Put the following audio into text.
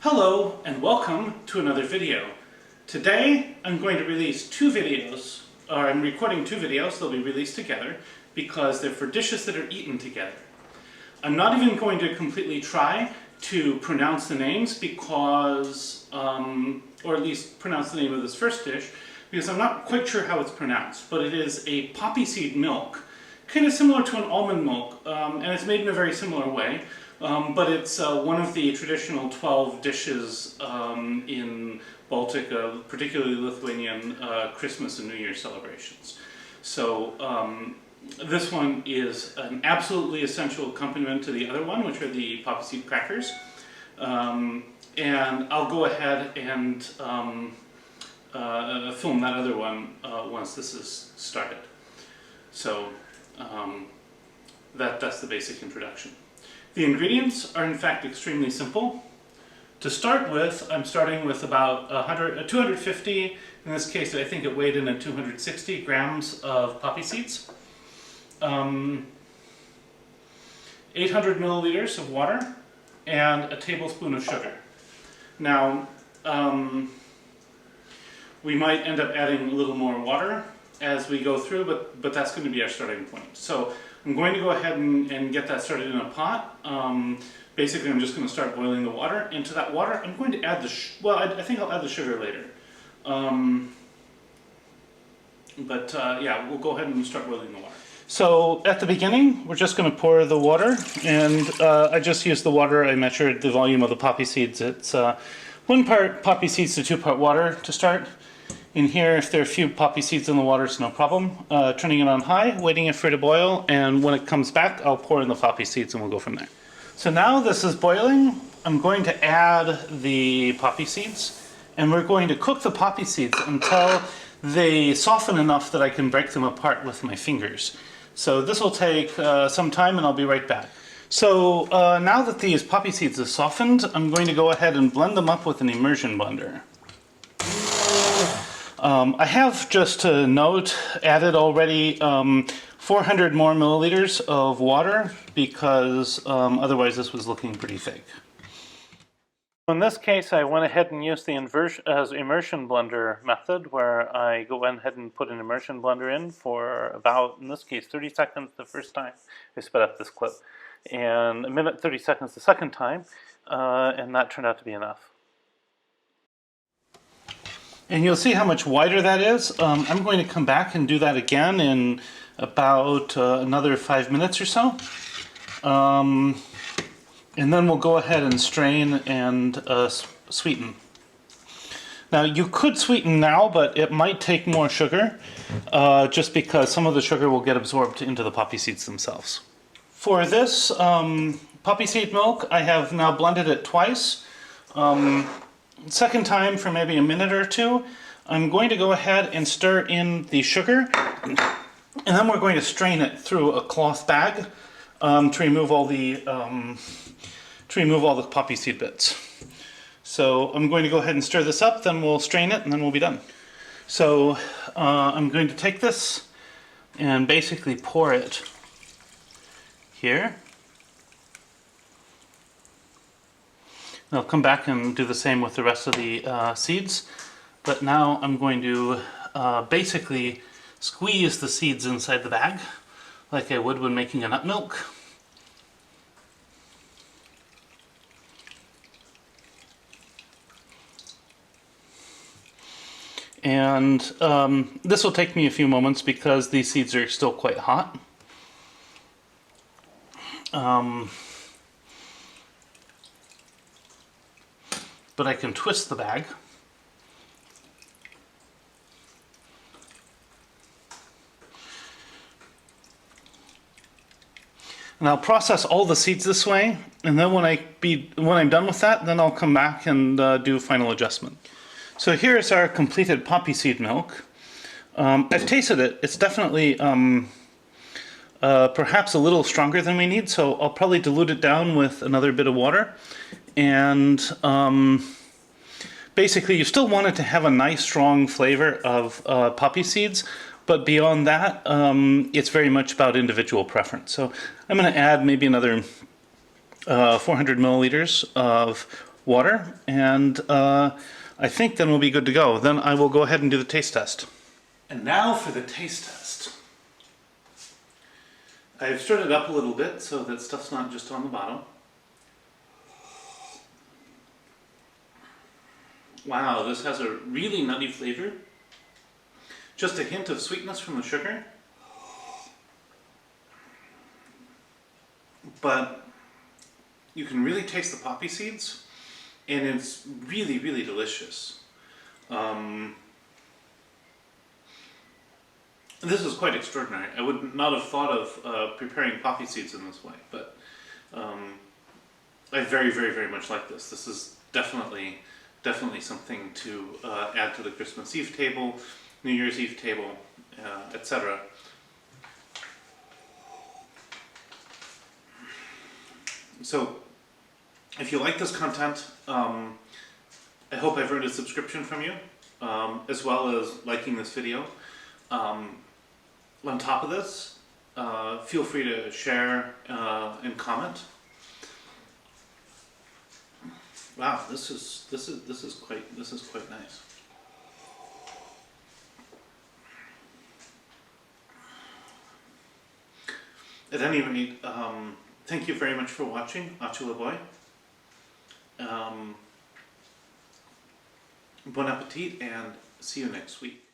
Hello and welcome to another video. Today I'm going to release two videos, or I'm recording two videos, they'll be released together because they're for dishes that are eaten together. I'm not even going to completely try to pronounce the names because, or at least pronounce the name of this first dish, because I'm not quite sure how it's pronounced, but it is a poppyseed milk, kind of similar to an almond milk, and it's made in a very similar way. But it's one of the traditional 12 dishes in Baltic, particularly Lithuanian Christmas and New Year celebrations. So this one is an absolutely essential accompaniment to the other one, which are the poppyseed crackers. And I'll go ahead and film that other one once this is started. So that's the basic introduction. The ingredients are in fact extremely simple. To start with, I'm starting with about 250, in this case I think it weighed in at 260 grams of poppy seeds, 800 milliliters of water, and a tablespoon of sugar. Now, we might end up adding a little more water as we go through, but that's going to be our starting point. So I'm going to go ahead and get that started in a pot. Basically, I'm just going to start boiling the water. And to that water, I'm going to add the I think I'll add the sugar later. Yeah, we'll go ahead and start boiling the water. So at the beginning, we're just going to pour the water, and I just used the water. I measured the volume of the poppy seeds. It's 1 part poppy seeds to 2 part water to start. In here, if there are a few poppy seeds in the water, it's no problem. Turning it on high, waiting for it to boil, and when it comes back, I'll pour in the poppy seeds and we'll go from there. So now this is boiling. I'm going to add the poppy seeds, and we're going to cook the poppy seeds until they soften enough that I can break them apart with my fingers. So this will take some time, and I'll be right back. So now that these poppy seeds have softened, I'm going to go ahead and blend them up with an immersion blender. I have, just to note, added already 400 more milliliters of water because otherwise this was looking pretty thick. In this case, I went ahead and used the immersion blender method, where I go ahead and put an immersion blender in for about, in this case, 30 seconds the first time I sped up this clip, and a minute 30 seconds the second time, and that turned out to be enough. And you'll see how much wider that is. I'm going to come back and do that again in about another 5 minutes or so. And then we'll go ahead and strain and sweeten. Now you could sweeten now, but it might take more sugar, just because some of the sugar will get absorbed into the poppy seeds themselves. For this poppy seed milk, I have now blended it twice. Second time, for maybe a minute or two, I'm going to go ahead and stir in the sugar, and then we're going to strain it through a cloth bag to remove all the poppy seed bits. So I'm going to go ahead and stir this up, then we'll strain it, and then we'll be done. So I'm going to take this and basically pour it here. And I'll come back and do the same with the rest of the seeds, but now I'm going to basically squeeze the seeds inside the bag like I would when making a nut milk. And this will take me a few moments because these seeds are still quite hot. But I can twist the bag. And I'll process all the seeds this way, and then when I'm done with that, then I'll come back and do final adjustment. So here's our completed poppy seed milk. I've tasted it. It's definitely perhaps a little stronger than we need, so I'll probably dilute it down with another bit of water. And basically you still want it to have a nice strong flavor of poppy seeds, but beyond that it's very much about individual preference. So I'm going to add maybe another 400 milliliters of water, and I think then we'll be good to go. Then I will go ahead and do the taste test. And now for the taste test. I've stirred it up a little bit so that stuff's not just on the bottom. Wow, this has a really nutty flavor. Just a hint of sweetness from the sugar. But you can really taste the poppy seeds, and it's really, really delicious. This is quite extraordinary. I would not have thought of preparing poppy seeds in this way, but I very, very, very much like this. This is definitely something to add to the Christmas Eve table, New Year's Eve table, etc. So, if you like this content, I hope I've earned a subscription from you, as well as liking this video. On top of this, feel free to share and comment. Wow, this is quite nice. At any rate, thank you very much for watching. Achula boy. Bon appetit, and see you next week.